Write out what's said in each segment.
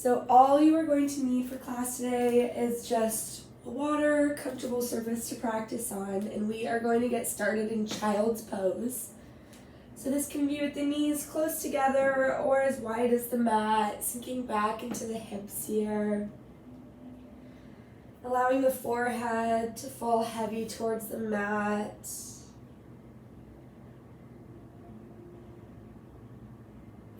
So all you are going to need for class today is just water, comfortable surface to practice on, and we are going to get started in Child's Pose. So this can be with the knees close together or as wide as the mat, sinking back into the hips here. Allowing the forehead to fall heavy towards the mat.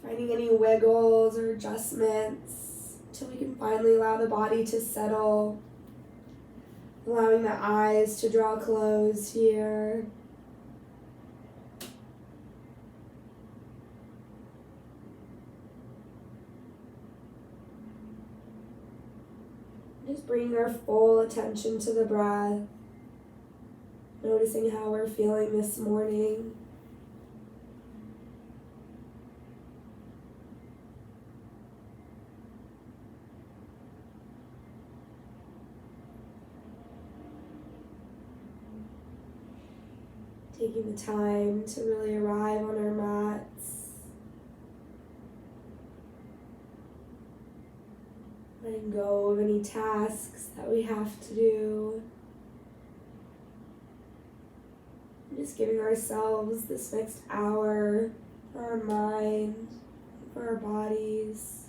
Finding any wiggles or adjustments until we can finally allow the body to settle. Allowing the eyes to draw closed here. Just bringing our full attention to the breath. Noticing how we're feeling this morning. Taking the time to really arrive on our mats. Letting go of any tasks that we have to do. Just giving ourselves this next hour for our mind, for our bodies.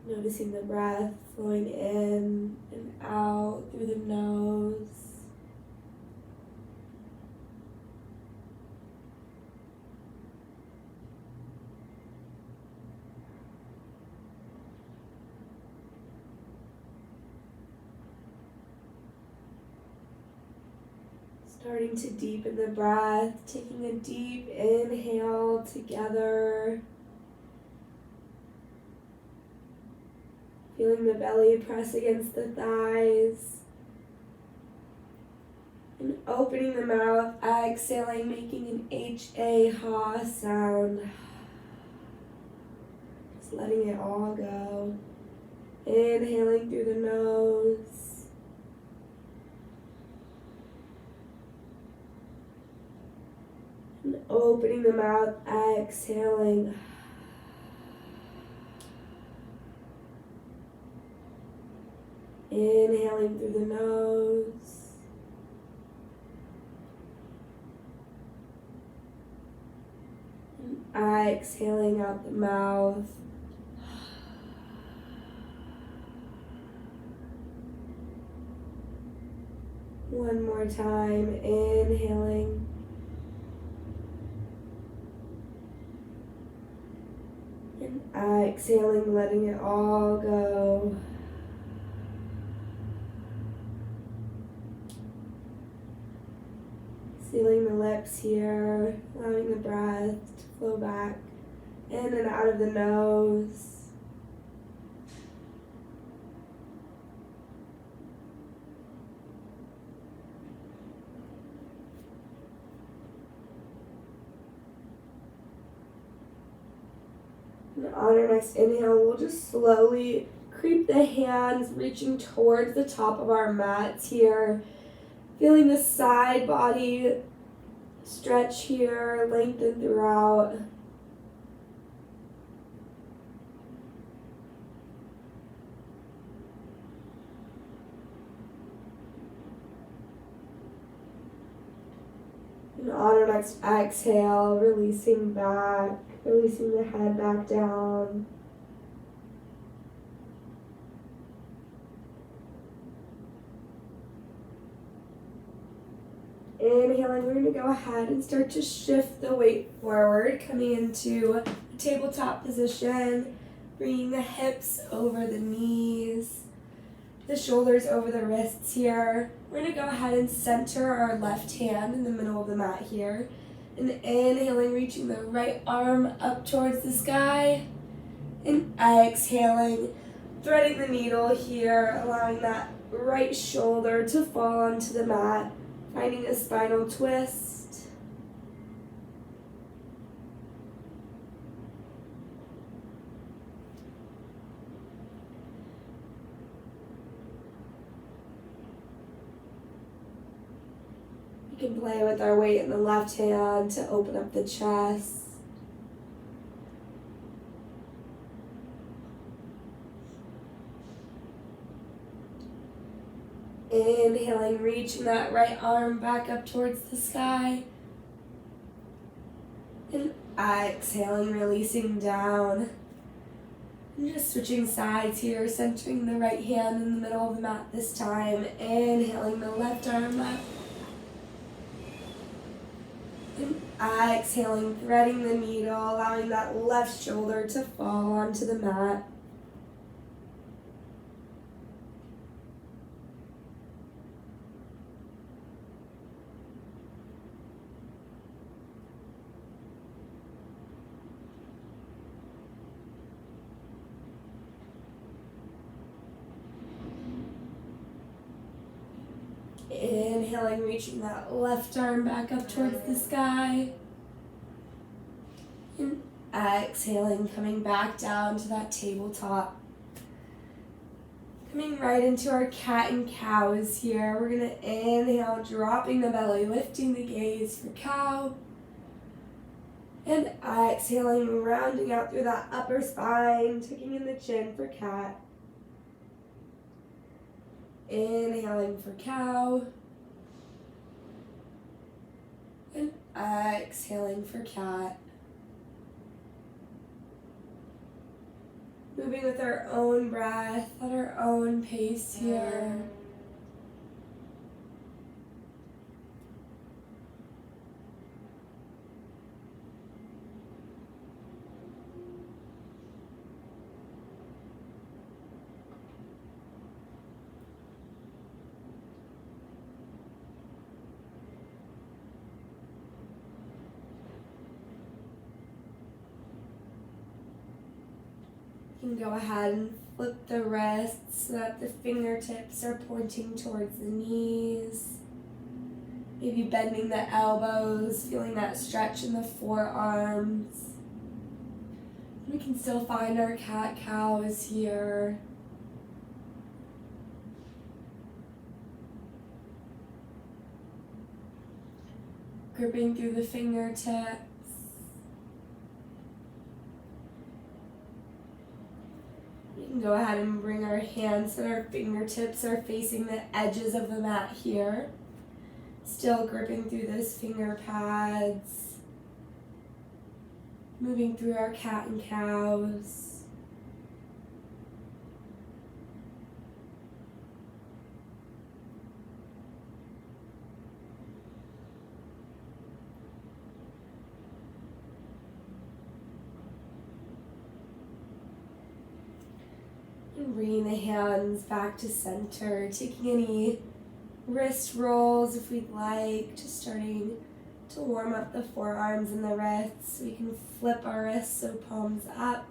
Noticing the breath flowing in and out through the nose. Starting to deepen the breath, taking a deep inhale together. Feeling the belly press against the thighs. And opening the mouth, exhaling, making an H-A-ha sound. Just letting it all go. Inhaling through the nose. And opening the mouth, exhaling. Inhaling through the nose. And exhaling out the mouth. One more time, inhaling. And exhaling, letting it all go. Sealing the lips here, allowing the breath to flow back in and out of the nose. And on our next inhale, we'll just slowly creep the hands, reaching towards the top of our mats here. Feeling the side body stretch here, lengthen throughout. And on our next exhale, releasing back, releasing the head back down. Inhaling, we're going to go ahead and start to shift the weight forward, coming into a tabletop position, bringing the hips over the knees, the shoulders over the wrists here. We're going to go ahead and center our left hand in the middle of the mat here. And inhaling, reaching the right arm up towards the sky. And exhaling, threading the needle here, allowing that right shoulder to fall onto the mat. Finding a spinal twist. We can play with our weight in the left hand to open up the chest. Inhaling, reaching that right arm back up towards the sky. And exhaling, releasing down. And just switching sides here, centering the right hand in the middle of the mat this time. Inhaling the left arm up. And exhaling, threading the needle, allowing that left shoulder to fall onto the mat. Inhaling, reaching that left arm back up towards the sky. And exhaling, coming back down to that tabletop. Coming right into our cat and cows here. We're going to inhale, dropping the belly, lifting the gaze for cow. And exhaling, rounding out through that upper spine, tucking in the chin for cat. Inhaling for cow. And exhaling for cat. Moving with our own breath at our own pace here. You can go ahead and flip the wrists so that the fingertips are pointing towards the knees. Maybe bending the elbows, feeling that stretch in the forearms. We can still find our cat-cows here. Gripping through the fingertips. We can go ahead and bring our hands and our fingertips are facing the edges of the mat here. Still gripping through those finger pads. Moving through our cat and cows. And bringing the hands back to center, taking any wrist rolls if we'd like, just starting to warm up the forearms and the wrists. We can flip our wrists so palms up.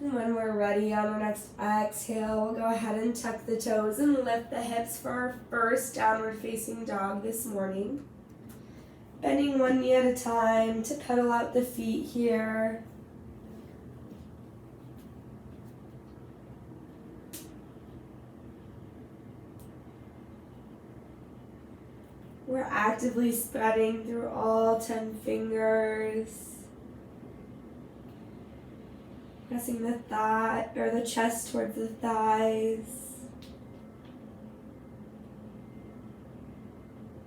And when we're ready on our next exhale, we'll go ahead and tuck the toes and lift the hips for our first downward facing dog this morning. Bending one knee at a time to pedal out the feet here. We're actively spreading through all 10 fingers. Pressing the thigh or the chest towards the thighs.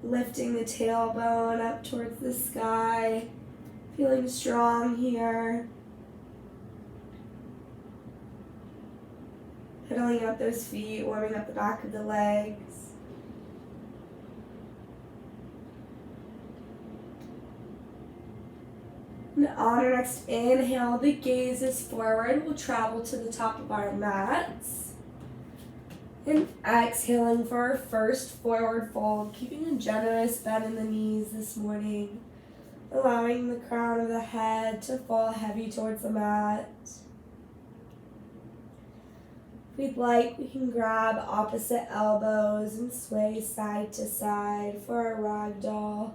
Lifting the tailbone up towards the sky. Feeling strong here. Pedaling up those feet, warming up the back of the legs. And on our next inhale, the gaze is forward. We'll travel to the top of our mats. And exhaling for our first forward fold, keeping a generous bend in the knees this morning. Allowing the crown of the head to fall heavy towards the mat. If we'd like, we can grab opposite elbows and sway side to side for our ragdoll.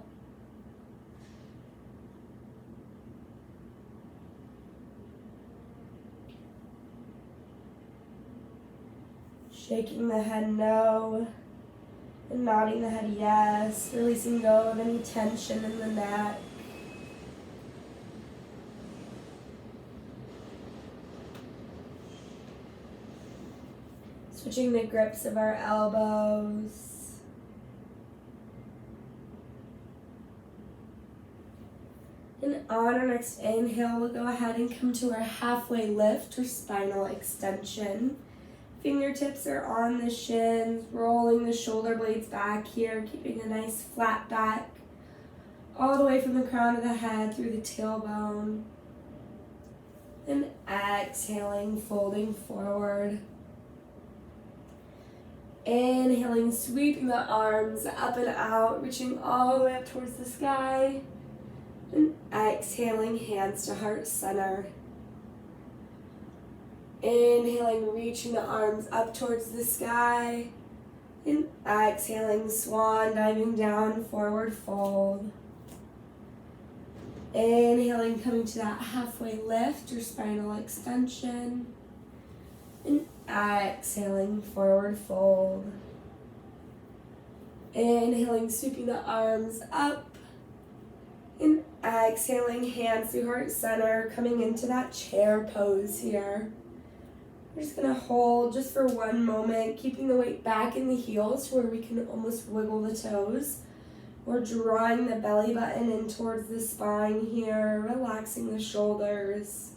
Shaking the head no, and nodding the head yes, releasing go of any tension in the neck. Switching the grips of our elbows. And on our next inhale, we'll go ahead and come to our halfway lift or spinal extension. Fingertips are on the shins, rolling the shoulder blades back here, keeping a nice flat back, all the way from the crown of the head through the tailbone. And exhaling, folding forward. Inhaling, sweeping the arms up and out, reaching all the way up towards the sky. And exhaling, hands to heart center. Inhaling, reaching the arms up towards the sky. And exhaling, swan diving down, forward fold. Inhaling, coming to that halfway lift or spinal extension. And exhaling, forward fold. Inhaling, sweeping the arms up. And exhaling, hands to heart center, coming into that chair pose here. We're just going to hold just for one moment, keeping the weight back in the heels to where we can almost wiggle the toes. We're drawing the belly button in towards the spine here, relaxing the shoulders.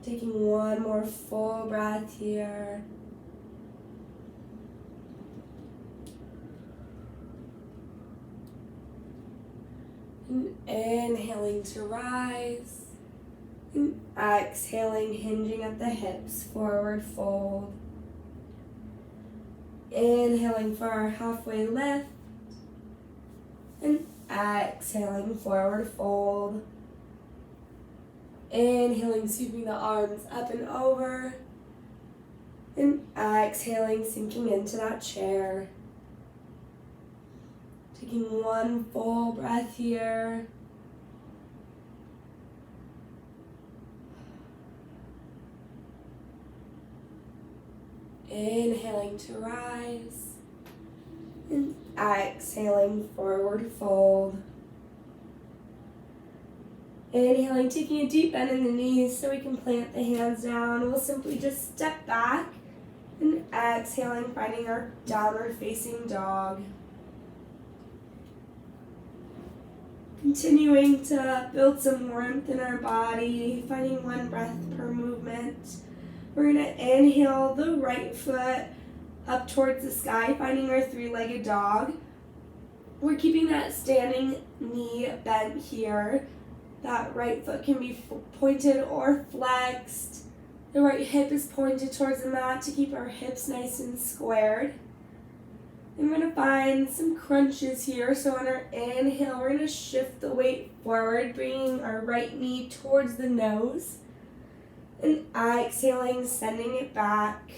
Taking one more full breath here. And inhaling to rise. And exhaling, hinging at the hips, forward fold. Inhaling for our halfway lift. And exhaling, forward fold. Inhaling, sweeping the arms up and over. And exhaling, sinking into that chair. Taking one full breath here. Inhaling to rise. And exhaling, forward fold. Inhaling, taking a deep bend in the knees so we can plant the hands down. We'll simply just step back. And exhaling, finding our downward facing dog. Continuing to build some warmth in our body, finding one breath per movement. We're going to inhale the right foot up towards the sky, finding our three-legged dog. We're keeping that standing knee bent here. That right foot can be pointed or flexed. The right hip is pointed towards the mat to keep our hips nice and squared. And we're going to find some crunches here. So on our inhale, we're going to shift the weight forward, bringing our right knee towards the nose. And exhaling, sending it back.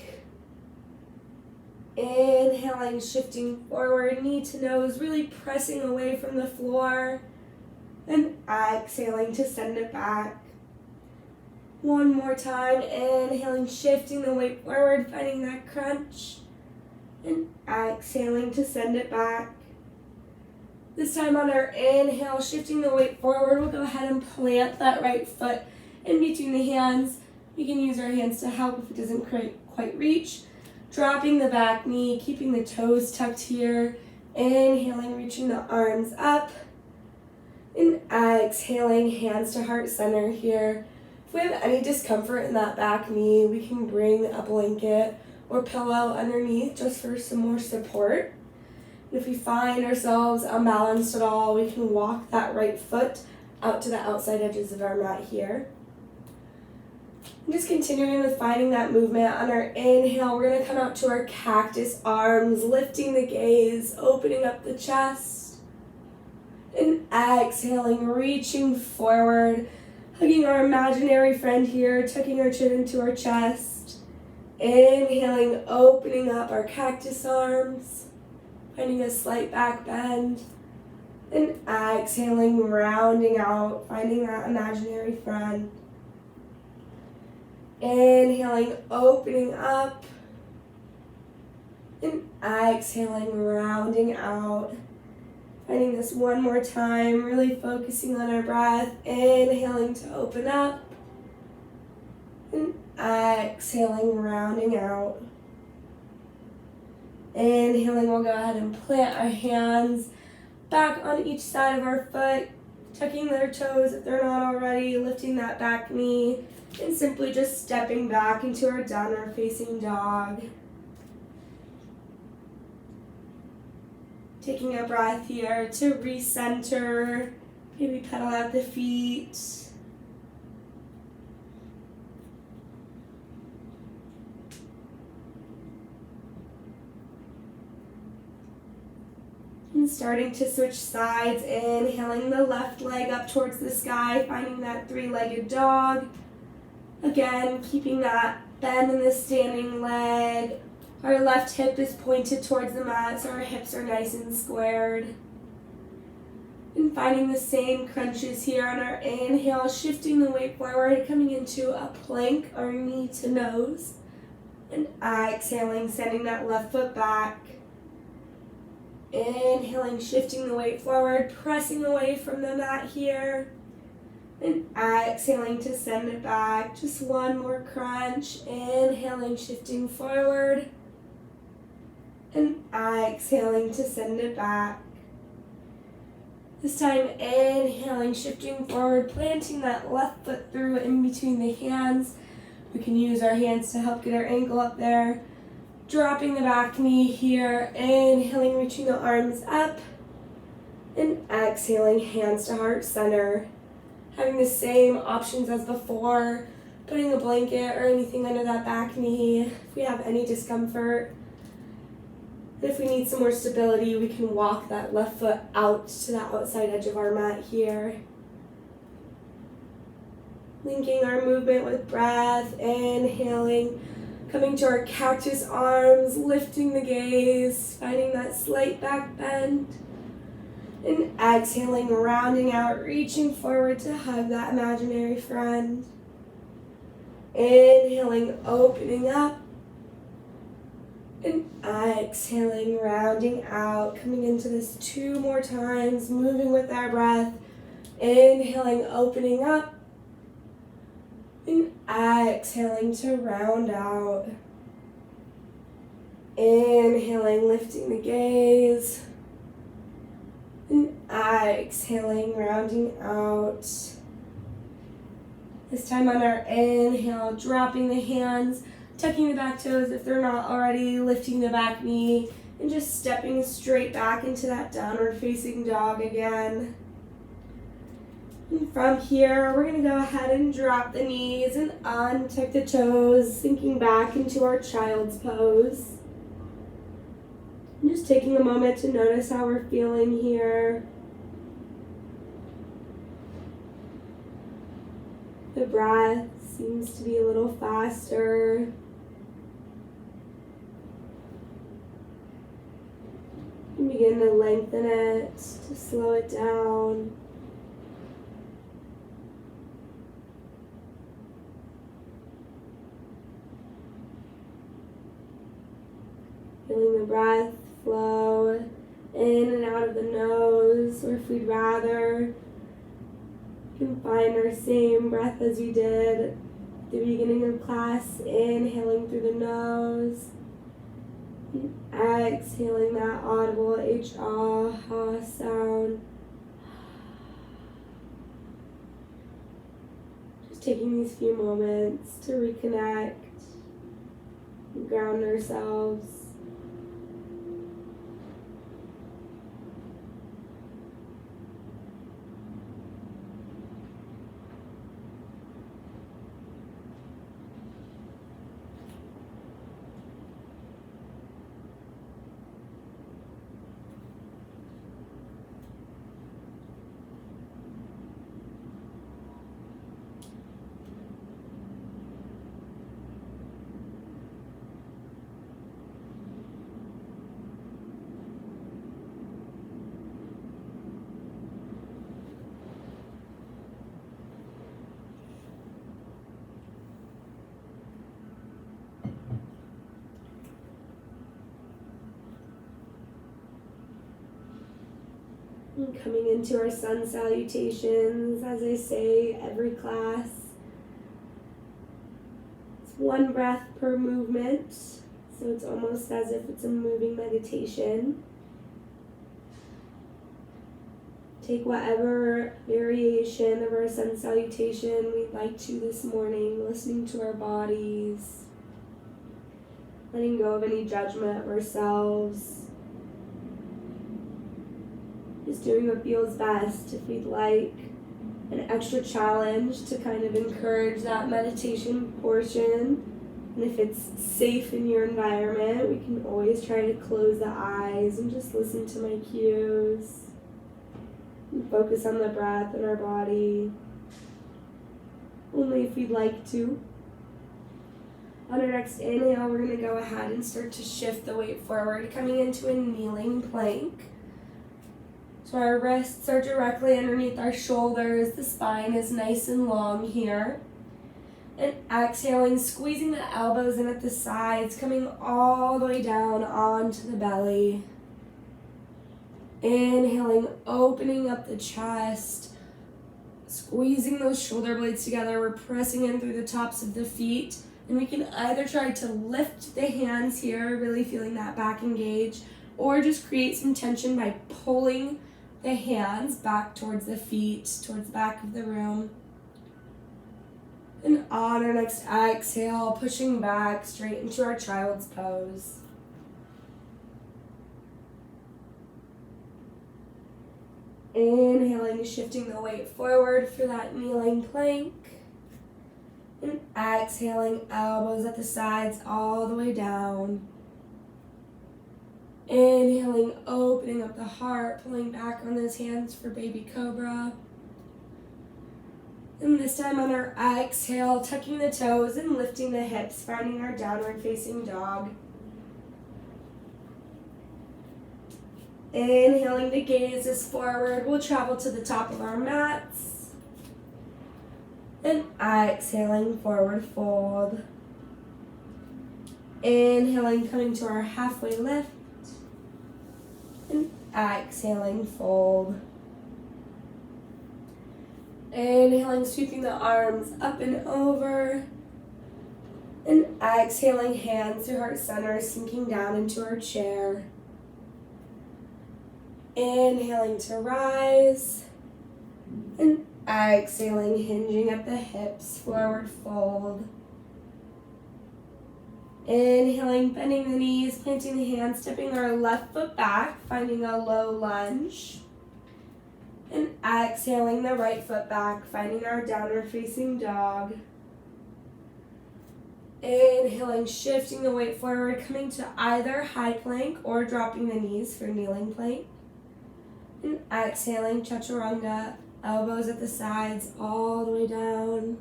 Inhaling, shifting forward, knee to nose, really pressing away from the floor. And exhaling to send it back. One more time, inhaling, shifting the weight forward, finding that crunch. And exhaling to send it back. This time on our inhale, shifting the weight forward, we'll go ahead and plant that right foot in between the hands. We can use our hands to help if it doesn't quite reach. Dropping the back knee, keeping the toes tucked here. Inhaling, reaching the arms up. And exhaling, hands to heart center here. If we have any discomfort in that back knee, we can bring a blanket or pillow underneath just for some more support. And if we find ourselves unbalanced at all, we can walk that right foot out to the outside edges of our mat here. And just continuing with finding that movement. On our inhale, we're going to come out to our cactus arms, lifting the gaze, opening up the chest. And exhaling, reaching forward, hugging our imaginary friend here, tucking our chin into our chest. Inhaling, opening up our cactus arms, finding a slight back bend. And exhaling, rounding out, finding that imaginary friend. Inhaling, opening up. And exhaling, rounding out. Finding this one more time, really focusing on our breath. Inhaling to open up. And exhaling, rounding out. Inhaling, we'll go ahead and plant our hands back on each side of our foot, tucking their toes if they're not already, lifting that back knee, and simply just stepping back into our downward facing dog. Taking a breath here to recenter, maybe pedal out the feet. And starting to switch sides, inhaling the left leg up towards the sky, finding that three-legged dog. Again, keeping that bend in the standing leg. Our left hip is pointed towards the mat, so our hips are nice and squared. And finding the same crunches here on our inhale, shifting the weight forward, coming into a plank or knee to nose. And exhaling, sending that left foot back. Inhaling, shifting the weight forward, pressing away from the mat here. And exhaling to send it back. Just one more crunch. Inhaling, shifting forward. And exhaling to send it back. This time, inhaling, shifting forward, planting that left foot through in between the hands. We can use our hands to help get our ankle up there. Dropping the back knee here, inhaling, reaching the arms up, and exhaling, hands to heart center. Having the same options as before, putting a blanket or anything under that back knee if we have any discomfort. If we need some more stability, we can walk that left foot out to the outside edge of our mat here. Linking our movement with breath, inhaling, coming to our cactus arms, lifting the gaze, finding that slight back bend. And exhaling, rounding out, reaching forward to hug that imaginary friend. Inhaling, opening up. And exhaling, rounding out, coming into this 2 more times, moving with our breath. Inhaling, opening up. And exhaling to round out. Inhaling, lifting the gaze. And exhaling, rounding out. This time on our inhale, dropping the hands, tucking the back toes if they're not already, lifting the back knee, and just stepping straight back into that downward facing dog again. And from here, we're going to go ahead and drop the knees and untuck the toes, sinking back into our child's pose. And just taking a moment to notice how we're feeling here. The breath seems to be a little faster. And begin to lengthen it, to slow it down. Feeling the breath flow in and out of the nose, or if we'd rather, we can find our same breath as we did at the beginning of class, inhaling through the nose, and exhaling that audible H-ah-ha sound. Just taking these few moments to reconnect and ground ourselves. And coming into our sun salutations, as I say every class. It's one breath per movement, so it's almost as if it's a moving meditation. Take whatever variation of our sun salutation we'd like to this morning, listening to our bodies, letting go of any judgment of ourselves, just doing what feels best. If we'd like an extra challenge to kind of encourage that meditation portion, and if it's safe in your environment, we can always try to close the eyes and just listen to my cues. And focus on the breath in our body, only if we'd like to. On our next inhale, we're going to go ahead and start to shift the weight forward, coming into a kneeling plank. So our wrists are directly underneath our shoulders, the spine is nice and long here. And exhaling, squeezing the elbows in at the sides, coming all the way down onto the belly. Inhaling, opening up the chest, squeezing those shoulder blades together. We're pressing in through the tops of the feet. And we can either try to lift the hands here, really feeling that back engage, or just create some tension by pulling the hands back towards the feet, towards the back of the room. And on our next exhale, pushing back straight into our child's pose. Inhaling, shifting the weight forward for that kneeling plank. And exhaling, elbows at the sides all the way down. Inhaling, opening up the heart, pulling back on those hands for baby Cobra. And this time on our exhale, tucking the toes and lifting the hips, finding our downward facing dog. Inhaling, the gaze is forward. We'll travel to the top of our mats. And exhaling, forward fold. Inhaling, coming to our halfway lift. And exhaling, fold. Inhaling, sweeping the arms up and over. And exhaling, hands through heart center, sinking down into our chair. Inhaling to rise. And exhaling, hinging at the hips, forward fold. Inhaling, bending the knees, planting the hands, stepping our left foot back, finding a low lunge. And exhaling the right foot back, finding our downward facing dog. Inhaling, shifting the weight forward, coming to either high plank or dropping the knees for kneeling plank. And exhaling, chaturanga, elbows at the sides, all the way down.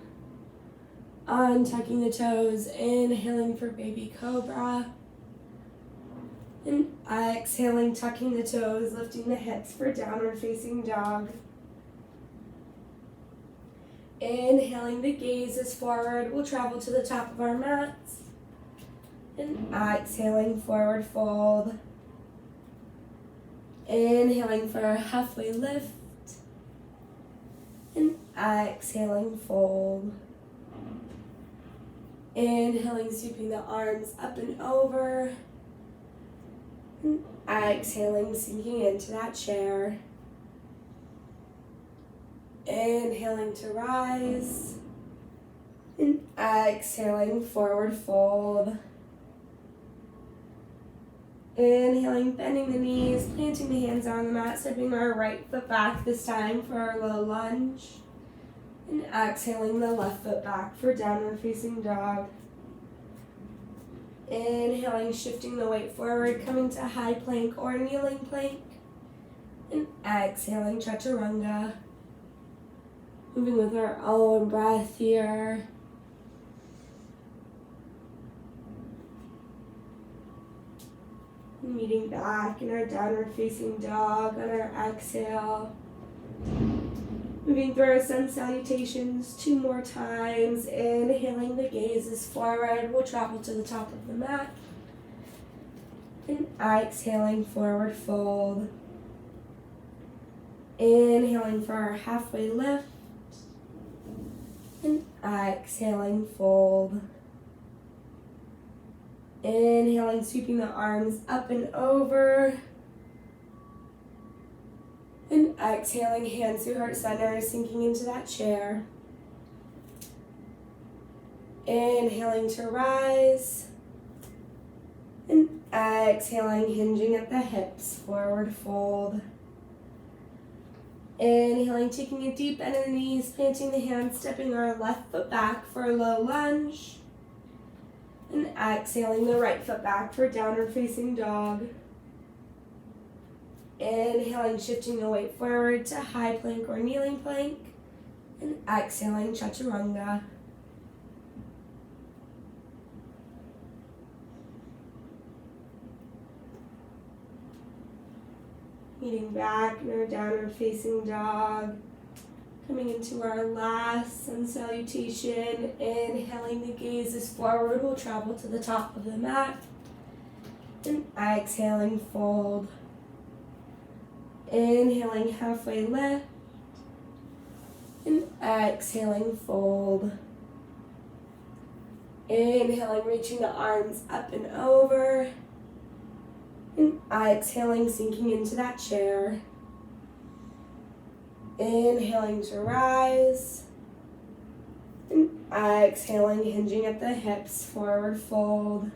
Untucking the toes, inhaling for baby Cobra. And exhaling, tucking the toes, lifting the hips for downward facing dog. Inhaling, the gaze is forward. We'll travel to the top of our mats. And exhaling, forward fold. Inhaling for our halfway lift. And exhaling, fold. Inhaling, sweeping the arms up and over. And exhaling, sinking into that chair. Inhaling to rise. And exhaling, forward fold. Inhaling, bending the knees, planting the hands on the mat, stepping our right foot back this time for our low lunge. And exhaling the left foot back for downward facing dog. Inhaling, shifting the weight forward, coming to high plank or kneeling plank. And exhaling, chaturanga. Moving with our own breath here. Meeting back in our downward facing dog on our exhale. Moving through our sun salutations 2 more times. Inhaling, the gaze is forward. We'll travel to the top of the mat. And exhaling, forward fold. Inhaling for our halfway lift. And exhaling, fold. Inhaling, sweeping the arms up and over. And exhaling, hands through heart center, sinking into that chair. Inhaling to rise. And exhaling, hinging at the hips, forward fold. Inhaling, taking a deep bend in the knees, planting the hands, stepping our left foot back for a low lunge. And exhaling the right foot back for downward facing dog. Inhaling, shifting the weight forward to high plank or kneeling plank. And exhaling, chaturanga. Meeting back in our downward facing dog. Coming into our last sun salutation. Inhaling, the gaze is forward. We'll travel to the top of the mat. And exhaling, fold. Inhaling, halfway lift. And exhaling, fold. Inhaling, reaching the arms up and over. And exhaling, sinking into that chair. Inhaling to rise. And exhaling, hinging at the hips, forward fold.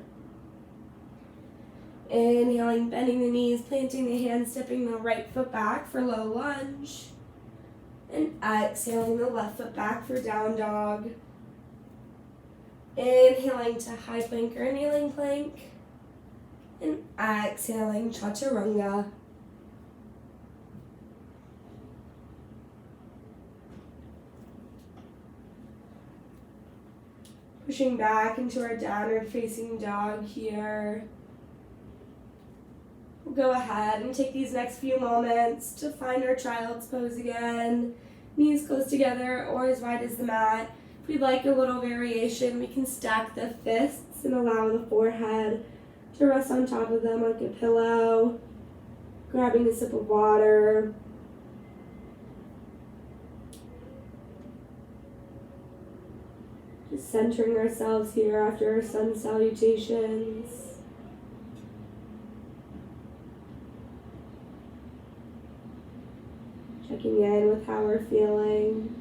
Inhaling, bending the knees, planting the hands, stepping the right foot back for low lunge. And exhaling the left foot back for down dog. Inhaling to high plank or kneeling plank. And exhaling, chaturanga. Pushing back into our downward facing dog here. We'll go ahead and take these next few moments to find our child's pose again. Knees close together or as wide as the mat. If we'd like a little variation, we can stack the fists and allow the forehead to rest on top of them like a pillow. Grabbing a sip of water. Just centering ourselves here after our sun salutations. Checking in with how we're feeling.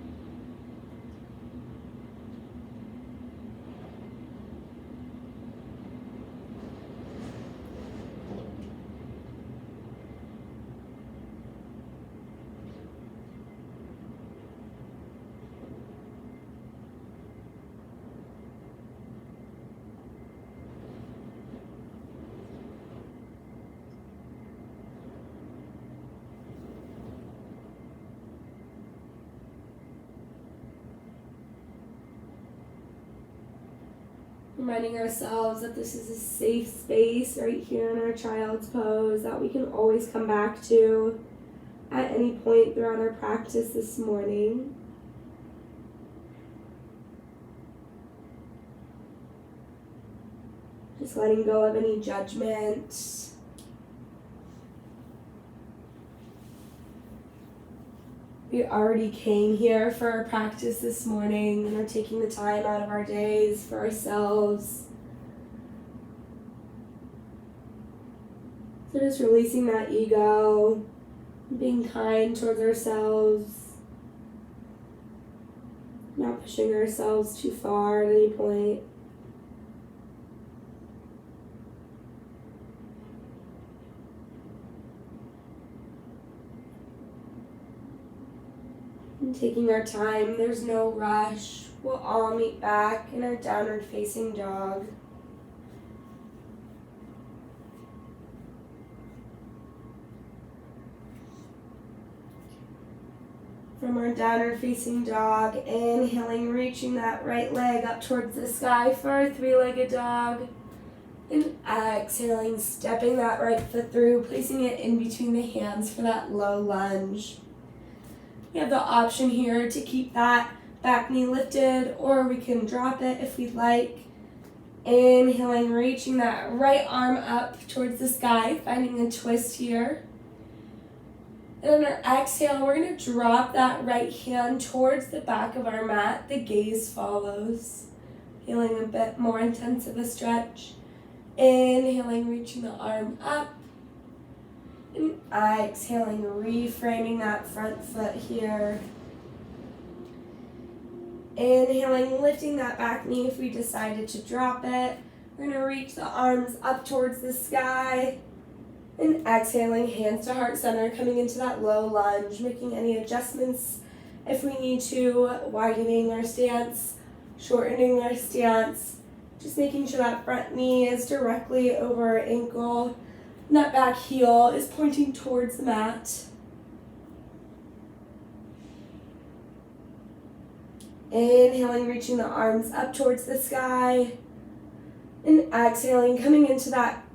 Reminding ourselves that this is a safe space right here in our child's pose that we can always come back to at any point throughout our practice this morning. Just letting go of any judgment. We already came here for our practice this morning and are taking the time out of our days for ourselves. So just releasing that ego, being kind towards ourselves, not pushing ourselves too far at any point. And taking our time, there's no rush. We'll all meet back in our downward facing dog. From our downward facing dog, inhaling, reaching that right leg up towards the sky for our three-legged dog. And exhaling, stepping that right foot through, placing it in between the hands for that low lunge. We have the option here to keep that back knee lifted, or we can drop it if we'd like. Inhaling, reaching that right arm up towards the sky, finding a twist here. And on our exhale, we're going to drop that right hand towards the back of our mat. The gaze follows. Feeling a bit more intense of a stretch. Inhaling, reaching the arm up. And exhaling, reframing that front foot here. Inhaling, lifting that back knee if we decided to drop it. We're going to reach the arms up towards the sky. And exhaling, hands to heart center, coming into that low lunge, making any adjustments if we need to, widening our stance, shortening our stance, just making sure that front knee is directly over our ankle, and that back heel is pointing towards the mat. Inhaling, reaching the arms up towards the sky, and exhaling, coming into that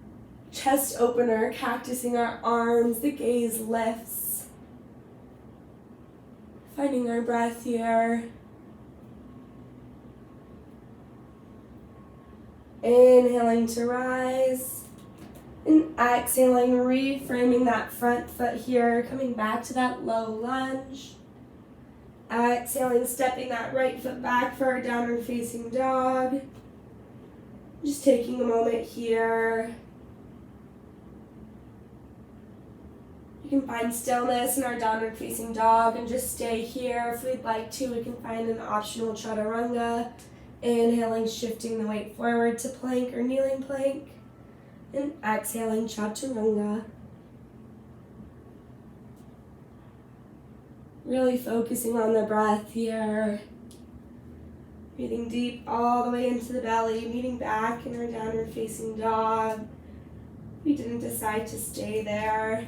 chest opener, cactusing our arms, the gaze lifts. Finding our breath here. Inhaling to rise. And exhaling, reframing that front foot here, coming back to that low lunge. Exhaling, stepping that right foot back for our downward facing dog. Just taking a moment here. You can find stillness in our downward facing dog and just stay here. If we'd like to, we can find an optional chaturanga. Inhaling, shifting the weight forward to plank or kneeling plank. And exhaling, chaturanga. Really focusing on the breath here. Breathing deep all the way into the belly, meeting back in our downward facing dog. We didn't decide to stay there.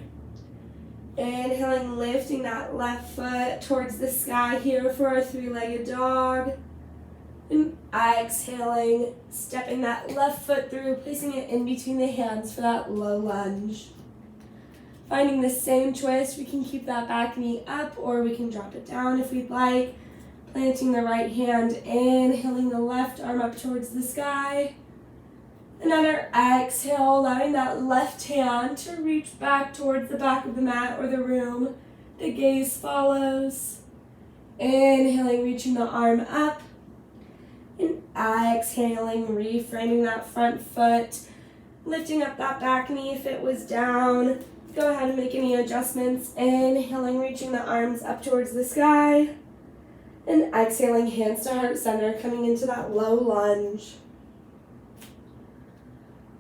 Inhaling, lifting that left foot towards the sky here for our three-legged dog. And exhaling, stepping that left foot through, placing it in between the hands for that low lunge. Finding the same twist, we can keep that back knee up or we can drop it down if we'd like. Planting the right hand, inhaling the left arm up towards the sky. Another exhale, allowing that left hand to reach back towards the back of the mat or the room. The gaze follows. Inhaling, reaching the arm up. And exhaling, reframing that front foot. Lifting up that back knee if it was down. Go ahead and make any adjustments. Inhaling, reaching the arms up towards the sky. And exhaling, hands to heart center, coming into that low lunge.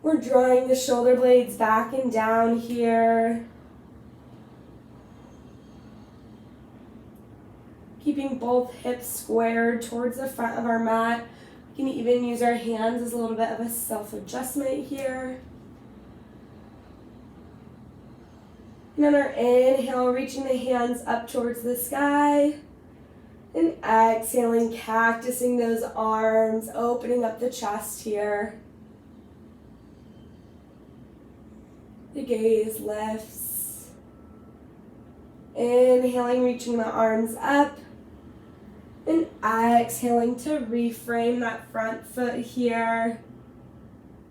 We're drawing the shoulder blades back and down here. Keeping both hips squared towards the front of our mat. We can even use our hands as a little bit of a self-adjustment here. And on our inhale, reaching the hands up towards the sky. And exhaling, cactusing those arms, opening up the chest here. The gaze lifts. Inhaling, reaching the arms up. And exhaling to reframe that front foot here.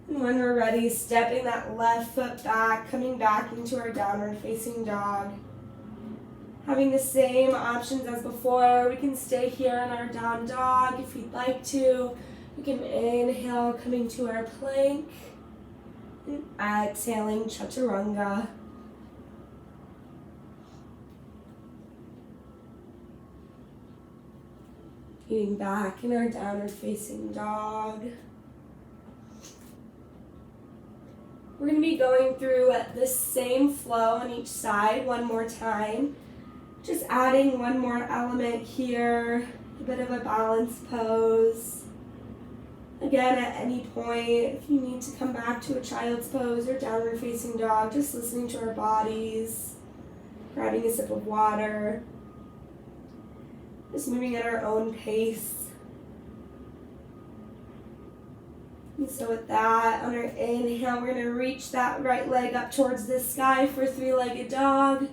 And when we're ready, stepping that left foot back, coming back into our downward facing dog. Having the same options as before, we can stay here in our down dog if we'd like to. We can inhale, coming to our plank. And exhaling, chaturanga. Getting back in our downward facing dog. We're going to be going through the same flow on each side one more time. Just adding one more element here, a bit of a balanced pose. Again, at any point, if you need to come back to a child's pose or downward facing dog, just listening to our bodies, grabbing a sip of water, just moving at our own pace. And so with that, on our inhale, we're going to reach that right leg up towards the sky for three-legged dog.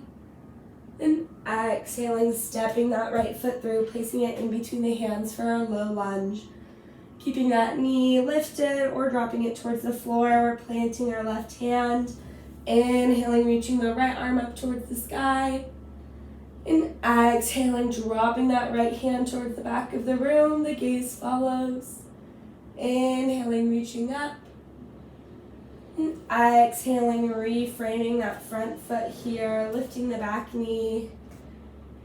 And exhaling, stepping that right foot through, placing it in between the hands for our low lunge. Keeping that knee lifted or dropping it towards the floor. We're planting our left hand. Inhaling, reaching the right arm up towards the sky. And exhaling, dropping that right hand towards the back of the room. The gaze follows. Inhaling, reaching up. And exhaling, reframing that front foot here, lifting the back knee.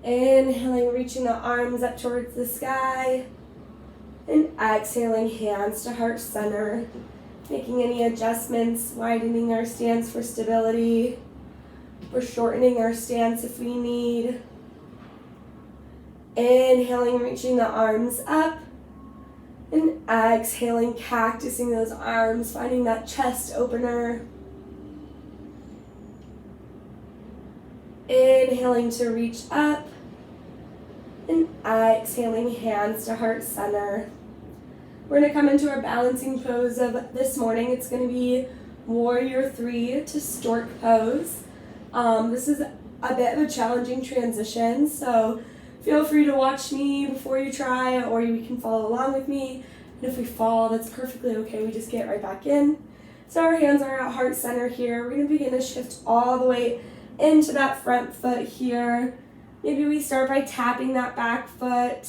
Inhaling, reaching the arms up towards the sky. And exhaling, hands to heart center. Making any adjustments, widening our stance for stability. We're shortening our stance if we need. Inhaling, reaching the arms up. And exhaling, cactusing those arms, finding that chest opener. Inhaling to reach up. And exhaling, hands to heart center. We're going to come into our balancing pose of this morning. It's going to be Warrior 3 to Stork Pose. This is a bit of a challenging transition, so feel free to watch me before you try, or you can follow along with me. And if we fall, that's perfectly okay. We just get right back in. So our hands are at heart center here. We're going to begin to shift all the way into that front foot here. Maybe we start by tapping that back foot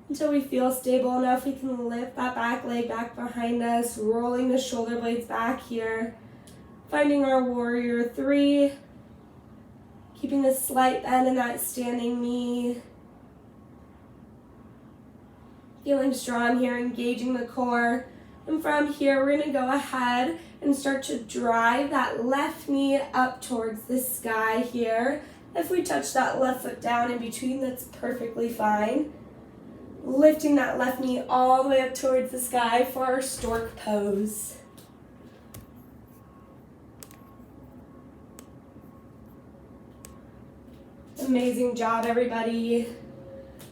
until we feel stable enough. We can lift that back leg back behind us, rolling the shoulder blades back here. Finding our Warrior 3. Keeping a slight bend in that standing knee. Feeling strong here, engaging the core. And from here, we're going to go ahead and start to drive that left knee up towards the sky here. If we touch that left foot down in between, that's perfectly fine. Lifting that left knee all the way up towards the sky for our Stork Pose. Amazing job, everybody.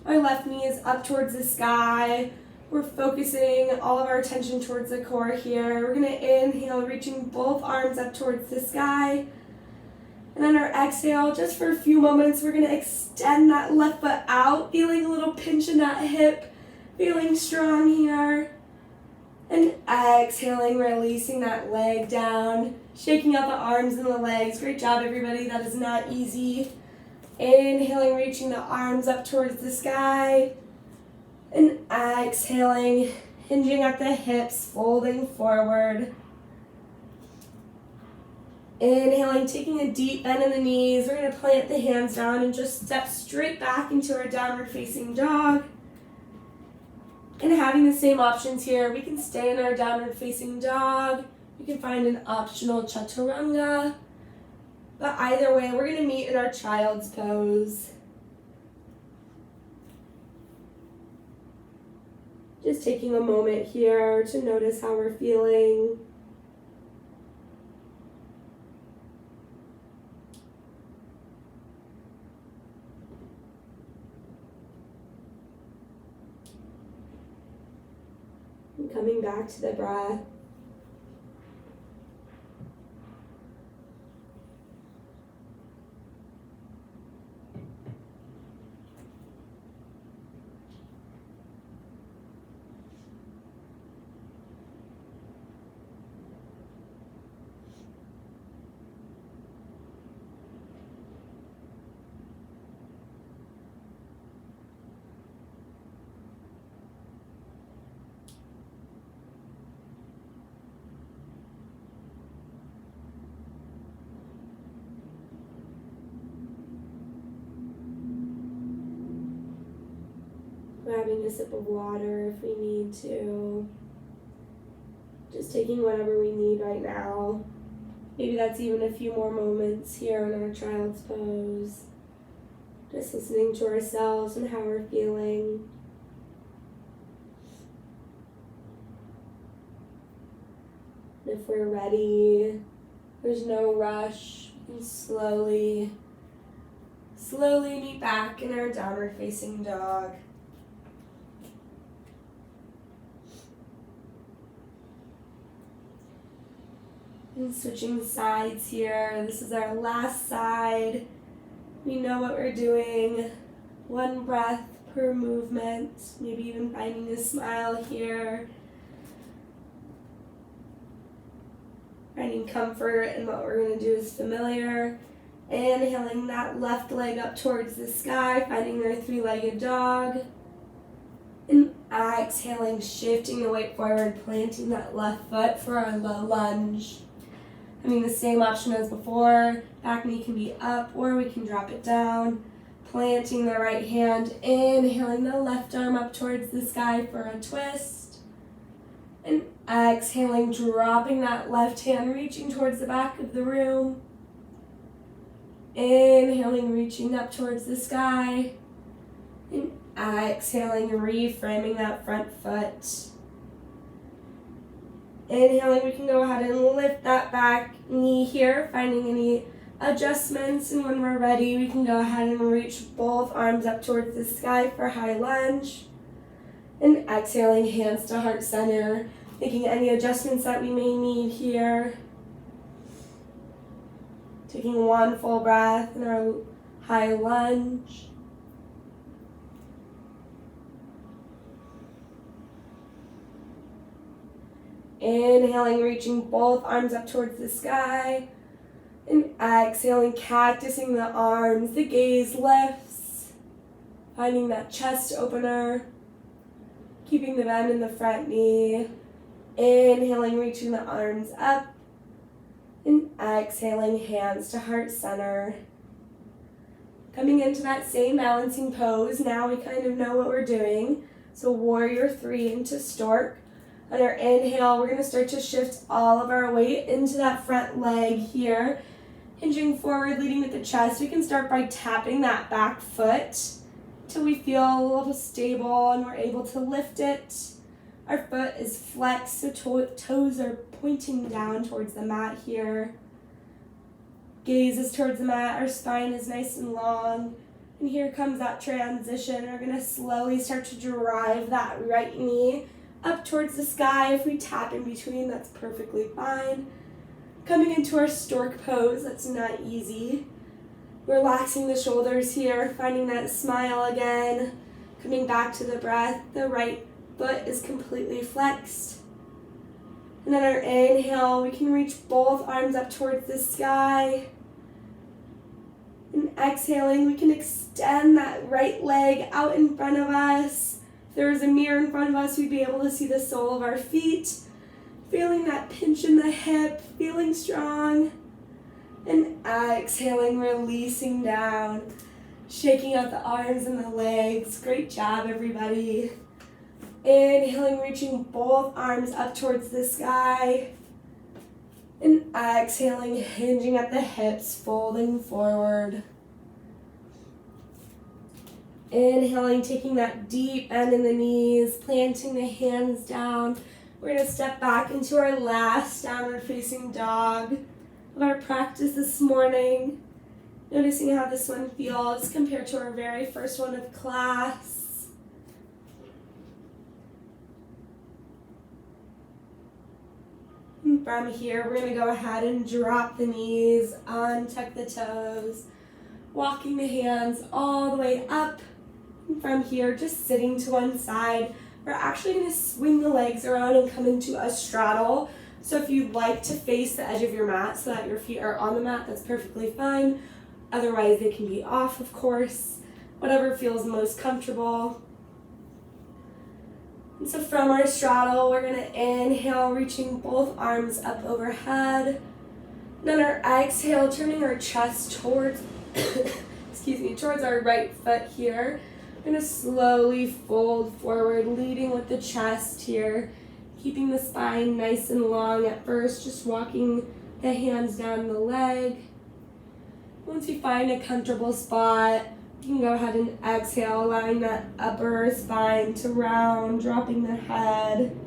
Our left knee is up towards the sky. We're focusing all of our attention towards the core here. We're going to inhale, reaching both arms up towards the sky. And then our exhale, just for a few moments, we're going to extend that left foot out, feeling a little pinch in that hip, feeling strong here. And exhaling, releasing that leg down, shaking out the arms and the legs. Great job, everybody. That is not easy. Inhaling, reaching the arms up towards the sky. And exhaling, hinging at the hips, folding forward. Inhaling, taking a deep bend in the knees. We're going to plant the hands down and just step straight back into our downward facing dog. And having the same options here, we can stay in our downward facing dog. You can find an optional chaturanga. But either way, we're going to meet in our child's pose. Just taking a moment here to notice how we're feeling. And coming back to the breath. Grabbing a sip of water if we need to. Just taking whatever we need right now. Maybe that's even a few more moments here in our child's pose. Just listening to ourselves and how we're feeling. And if we're ready, there's no rush. We can slowly meet back in our downward facing dog. And switching sides here. This is our last side. We know what we're doing. One breath per movement. Maybe even finding a smile here. Finding comfort in what we're going to do is familiar. Inhaling that left leg up towards the sky, finding our three-legged dog. And exhaling, shifting the weight forward, planting that left foot for our low lunge. Having the same option as before, back knee can be up or we can drop it down. Planting the right hand, inhaling the left arm up towards the sky for a twist. And exhaling, dropping that left hand, reaching towards the back of the room. Inhaling, reaching up towards the sky. And exhaling, reframing that front foot. Inhaling, we can go ahead and lift that back knee here, finding any adjustments. And when we're ready, we can go ahead and reach both arms up towards the sky for high lunge. And exhaling, hands to heart center, making any adjustments that we may need here. Taking one full breath in our high lunge. Inhaling, reaching both arms up towards the sky. And exhaling, cactusing the arms, the gaze lifts. Finding that chest opener. Keeping the bend in the front knee. Inhaling, reaching the arms up. And exhaling, hands to heart center. Coming into that same balancing pose, now we kind of know what we're doing. So warrior 3 into stork. On our inhale, we're going to start to shift all of our weight into that front leg here. Hinging forward, leading with the chest. We can start by tapping that back foot till we feel a little stable and we're able to lift it. Our foot is flexed, so toes are pointing down towards the mat here. Gaze is towards the mat, our spine is nice and long. And here comes that transition. We're going to slowly start to drive that right knee up towards the sky. If we tap in between, that's perfectly fine. Coming into our stork pose, that's not easy. Relaxing the shoulders here, finding that smile again. Coming back to the breath, the right foot is completely flexed. And then our inhale, we can reach both arms up towards the sky. And exhaling, we can extend that right leg out in front of us. If there was a mirror in front of us, we'd be able to see the sole of our feet. Feeling that pinch in the hip, feeling strong. And exhaling, releasing down. Shaking out the arms and the legs. Great job, everybody. Inhaling, reaching both arms up towards the sky. And exhaling, hinging at the hips, folding forward. Inhaling, taking that deep bend in the knees, planting the hands down. We're going to step back into our last downward facing dog of our practice this morning. Noticing how this one feels compared to our very first one of class. And from here, we're going to go ahead and drop the knees, untuck the toes, walking the hands all the way up. From here, just sitting to one side, we're actually going to swing the legs around and come into a straddle. So if you'd like to face the edge of your mat so that your feet are on the mat, that's perfectly fine. Otherwise, they can be off, of course. Whatever feels most comfortable. And so from our straddle, we're going to inhale, reaching both arms up overhead. Then our exhale, turning our chest towards, towards our right foot here. We're going to slowly fold forward, leading with the chest here, keeping the spine nice and long at first, just walking the hands down the leg. Once you find a comfortable spot, you can go ahead and exhale, allowing that upper spine to round, dropping the head.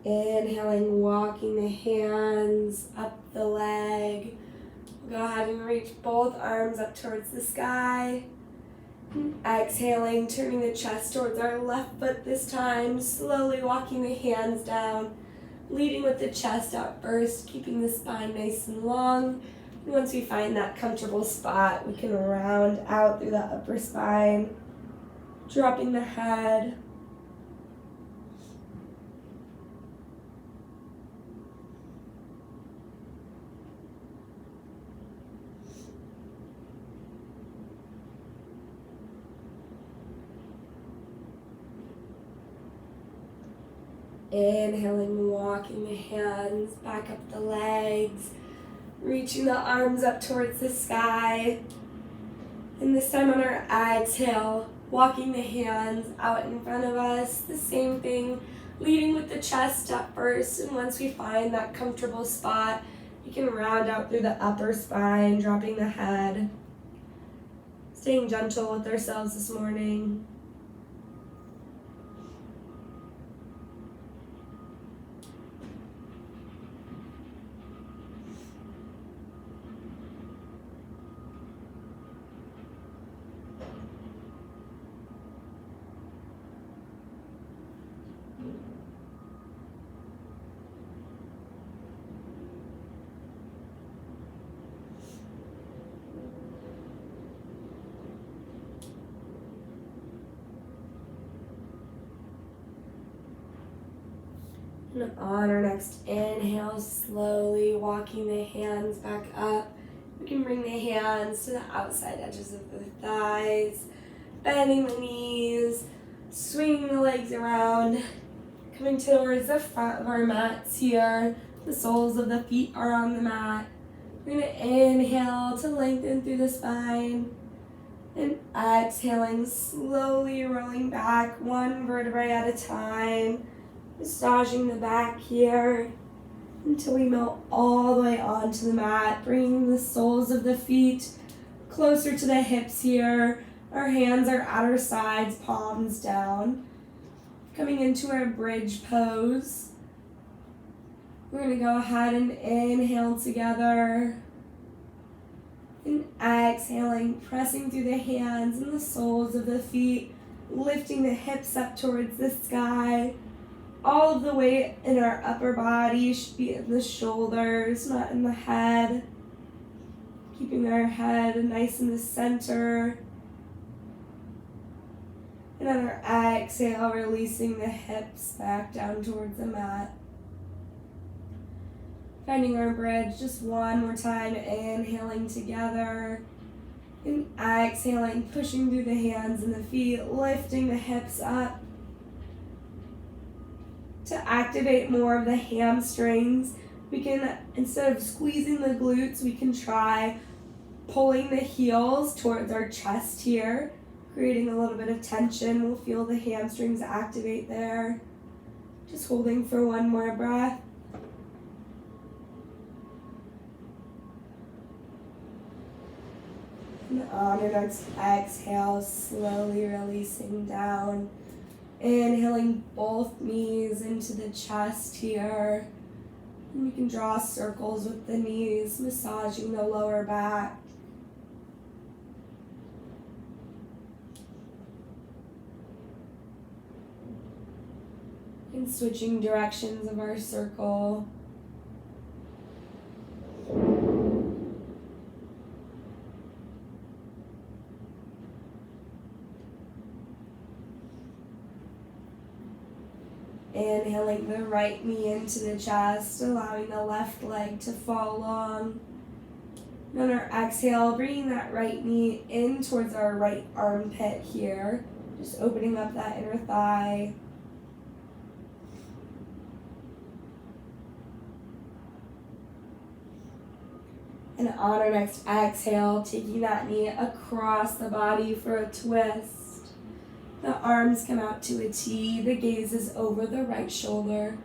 Inhaling, walking the hands up the leg. Go ahead and reach both arms up towards the sky. Exhaling, turning the chest towards our left foot this time, slowly walking the hands down, leading with the chest out first, keeping the spine nice and long. And once we find that comfortable spot, we can round out through the upper spine, dropping the head. Inhaling, walking the hands back up the legs, reaching the arms up towards the sky. And this time on our exhale, walking the hands out in front of us. The same thing, leading with the chest up first. And once we find that comfortable spot, you can round out through the upper spine, dropping the head. Staying gentle with ourselves this morning. And on our next inhale, slowly walking the hands back up. We can bring the hands to the outside edges of the thighs, bending the knees, swinging the legs around, coming towards the front of our mats here. The soles of the feet are on the mat. We're going to inhale to lengthen through the spine. And exhaling, slowly rolling back one vertebrae at a time. Massaging the back here until we melt all the way onto the mat, bringing the soles of the feet closer to the hips here. Our hands are at our sides, palms down. Coming into our bridge pose. We're going to go ahead and inhale together. And exhaling, pressing through the hands and the soles of the feet, lifting the hips up towards the sky. All of the weight in our upper body should be in the shoulders, not in the head. Keeping our head nice in the center. And on our exhale, releasing the hips back down towards the mat. Finding our bridge just one more time, inhaling together. And exhaling, pushing through the hands and the feet, lifting the hips up. To activate more of the hamstrings, we can, instead of squeezing the glutes, we can try pulling the heels towards our chest here, creating a little bit of tension. We'll feel the hamstrings activate there. Just holding for one more breath. And on our next exhale, slowly releasing down. Inhaling both knees into the chest here. And you can draw circles with the knees, massaging the lower back. And switching directions of our circle. Inhaling the right knee into the chest, allowing the left leg to fall long. And on our exhale, bringing that right knee in towards our right armpit here, just opening up that inner thigh. And on our next exhale, taking that knee across the body for a twist. The arms come out to a T, the gaze is over the right shoulder.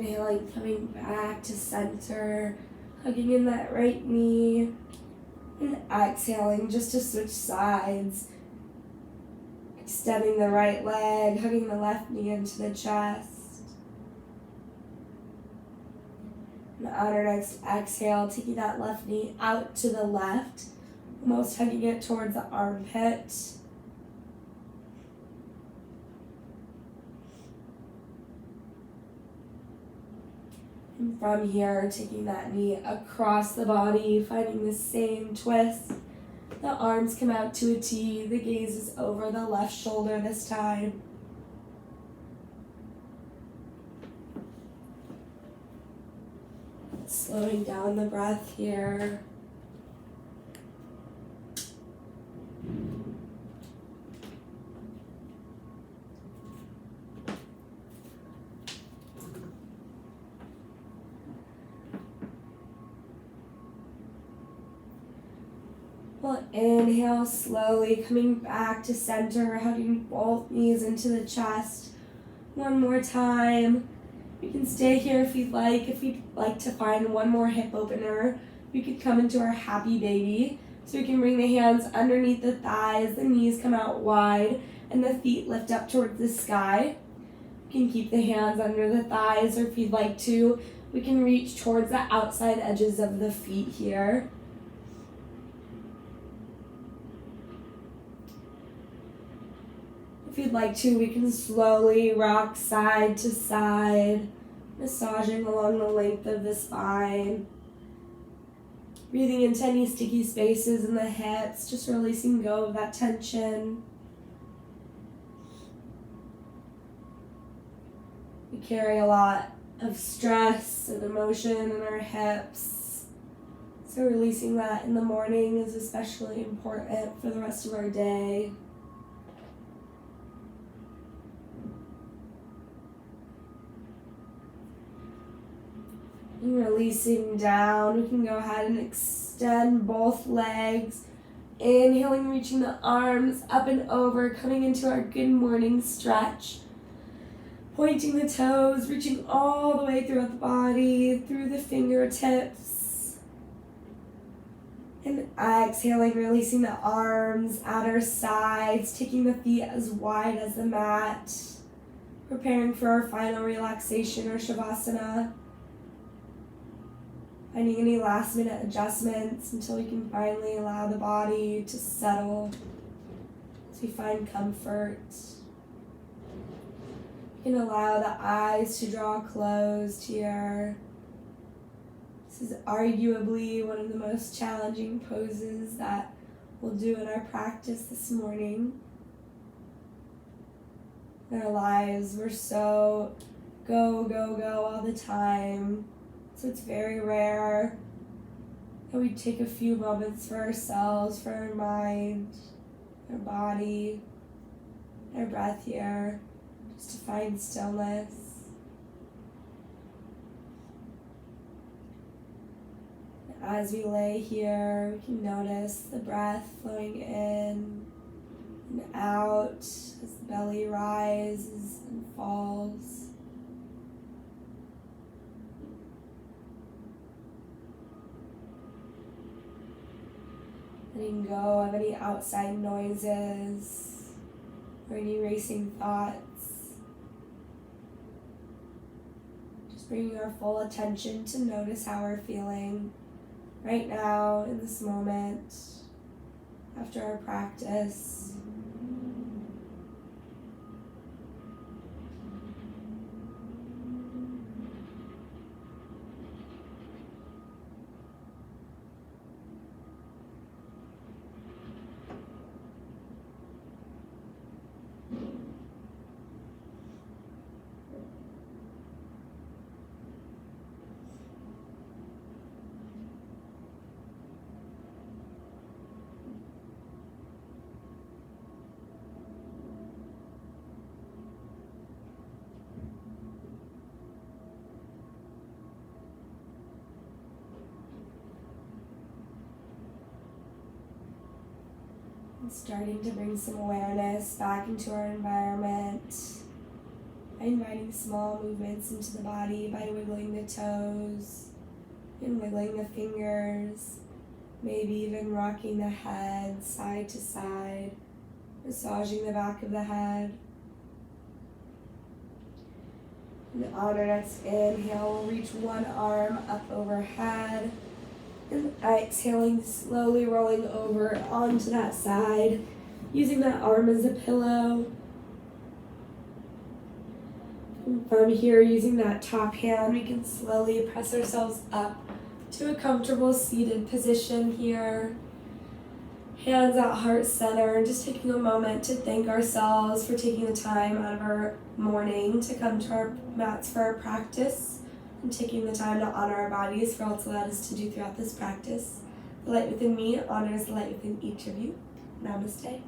Inhaling, coming back to center, hugging in that right knee, and exhaling just to switch sides. Extending the right leg, hugging the left knee into the chest. And on our next exhale, taking that left knee out to the left, almost hugging it towards the armpit. And from here, taking that knee across the body, finding the same twist. The arms come out to a T, the gaze is over the left shoulder this time. Slowing down the breath here. We'll inhale slowly, coming back to center, hugging both knees into the chest. One more time. You can stay here if you'd like. If you'd like to find one more hip opener, we could come into our happy baby. So we can bring the hands underneath the thighs, the knees come out wide, and the feet lift up towards the sky. You can keep the hands under the thighs, or if you'd like to, we can reach towards the outside edges of the feet here. If you'd like to, we can slowly rock side to side, massaging along the length of the spine. Breathing into any sticky spaces in the hips, just releasing go of that tension. We carry a lot of stress and emotion in our hips, so releasing that in the morning is especially important for the rest of our day. And releasing down, we can go ahead and extend both legs. Inhaling, reaching the arms up and over, coming into our good morning stretch. Pointing the toes, reaching all the way throughout the body, through the fingertips. And exhaling, releasing the arms at our sides, taking the feet as wide as the mat. Preparing for our final relaxation or Shavasana. Finding any last minute adjustments until we can finally allow the body to settle as we find comfort. You can allow the eyes to draw closed here. This is arguably one of the most challenging poses that we'll do in our practice this morning. In our lives, we're so go all the time. So it's very rare that we take a few moments for ourselves, for our mind, our body, our breath here, just to find stillness. As we lay here, we can notice the breath flowing in and out as the belly rises and falls. Letting go of any outside noises or any racing thoughts. Just bringing our full attention to notice how we're feeling right now in this moment after our practice. And starting to bring some awareness back into our environment. inviting small movements into the body by wiggling the toes and wiggling the fingers, maybe even rocking the head side to side, massaging the back of the head. And on our next inhale, we'll reach one arm up overhead. And exhaling, slowly rolling over onto that side, using that arm as a pillow. And from here, using that top hand, we can slowly press ourselves up to a comfortable seated position here. Hands at heart center, and just taking a moment to thank ourselves for taking the time out of our morning to come to our mats for our practice, and taking the time to honor our bodies for all it's allowed us to do throughout this practice. The light within me honors the light within each of you. Namaste.